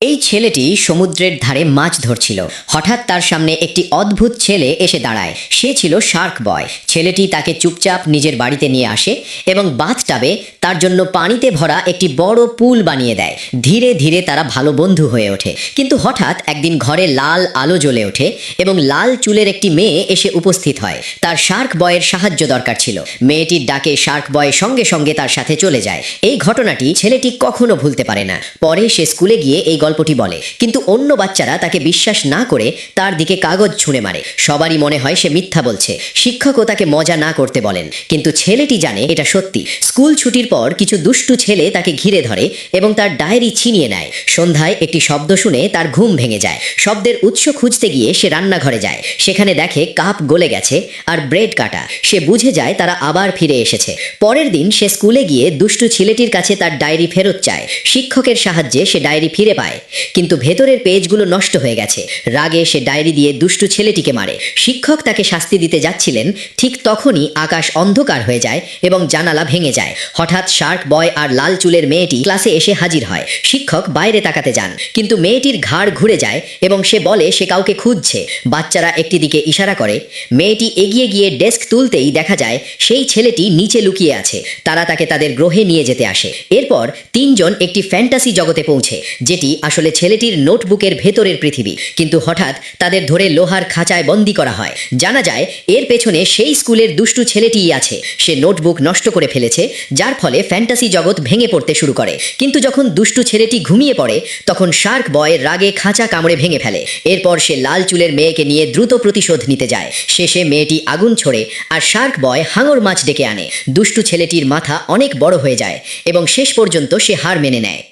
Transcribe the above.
এই ছেলেটি সমুদ্রের ধারে মাছ ধরছিল। হঠাৎ তার সামনে একটি অদ্ভুত ছেলে এসে দাঁড়ায়। সে ছিল শার্ক বয়। ছেলেটি তাকে চুপচাপ নিজের বাড়িতে নিয়ে আসে এবং বাথটাবে তার জন্য পানিতে ভরা একটি বড় পুল বানিয়ে দেয়। ধীরে ধীরে তারা ভালো বন্ধু হয়ে ওঠে। কিন্তু হঠাৎ একদিন ঘরে লাল আলো জ্বলে ওঠে এবং লাল চুলের একটি মেয়ে এসে উপস্থিত হয়। তার শার্ক বয়ের সাহায্য দরকার ছিল। মেয়েটির ডাকে শার্ক বয় সঙ্গে সঙ্গে তার সাথে চলে যায়। এই ঘটনাটি ছেলেটি কখনো ভুলতে পারে না। পরে সে স্কুলে গিয়ে এই গল্পটি বলে, কিন্তু অন্য বাচ্চারা তাকে বিশ্বাস না করে তার দিকে কাগজ ছুঁড়ে মারে। সবারই মনে হয় সে মিথ্যা বলছে। শিক্ষকও তাকে মজা না করতে বলেন, কিন্তু ছেলেটি জানে এটা সত্যি। স্কুল ছুটির পর কিছু দুষ্টু ছেলে তাকে ঘিরে ধরে এবং তার ডায়েরি ছিনিয়ে নেয়। সন্ধ্যায় একটি শব্দ শুনে তার ঘুম ভেঙে যায়। শব্দের উৎস খুঁজতে গিয়ে সে রান্নাঘরে যায়। সেখানে দেখে কাপ গলে গেছে আর ব্রেড কাটা। সে বুঝে যায় তারা আবার ফিরে এসেছে। পরের দিন সে স্কুলে গিয়ে দুষ্টু ছেলেটির কাছে তার ডায়েরি ফেরত চায়। শিক্ষকের সাহায্যে সে ডায়েরি ফিরে পায়, কিন্তু ভেতরের পেজগুলো নষ্ট হয়ে গেছে। রাগে সে ডায়েরি দিয়ে দুষ্টু ছেলেটিকে মারে। শিক্ষক তাকে শাস্তি দিতে যাচ্ছিলেন, ঠিক তখনই আকাশ অন্ধকার হয়ে যায় এবং জানালা ভেঙে যায়। হঠাৎ শার্ক বয় আর লাল চুলের মেয়েটি ক্লাসে এসে হাজির হয়। শিক্ষক বাইরে তাকাতে যান, কিন্তু মেয়েটির ঘাড় ঘুরে যায় এবং সে বলে সে কাউকে খুঁজছে। বাচ্চারা একটি দিকে ইশারা করে। মেয়েটি এগিয়ে গিয়ে ডেস্ক তুলতেই দেখা যায় সেই ছেলেটি নিচে লুকিয়ে আছে। তারা তাকে তাদের গ্রহে নিয়ে যেতে আসে। এরপর তিনজন একটি ফ্যান্টাসি জগতে পৌঁছে, যেটি আসলে ছেলেটির নোটবুকের ভেতরের পৃথিবী। কিন্তু হঠাৎ তাদের ধরে লোহার খাঁচায় বন্দি করা হয়। জানা যায় এর পেছনে সেই স্কুলের দুষ্টু ছেলেটিই আছে। সে নোটবুক নষ্ট করে ফেলেছে, যার ফলে ফ্যান্টাসি জগৎ ভেঙে পড়তে শুরু করে। কিন্তু যখন দুষ্টু ছেলেটি ঘুমিয়ে পড়ে, তখন শার্ক বয় রাগে খাঁচা কামড়ে ভেঙে ফেলে। এরপর সে লাল চুলের মেয়েকে নিয়ে দ্রুত প্রতিশোধ নিতে যায়। শেষে মেয়েটি আগুন ছোড়ে আর শার্ক বয় হাঙর মাছ ডেকে আনে। দুষ্টু ছেলেটির মাথা অনেক বড় হয়ে যায় এবং শেষ পর্যন্ত সে হার মেনে নেয়।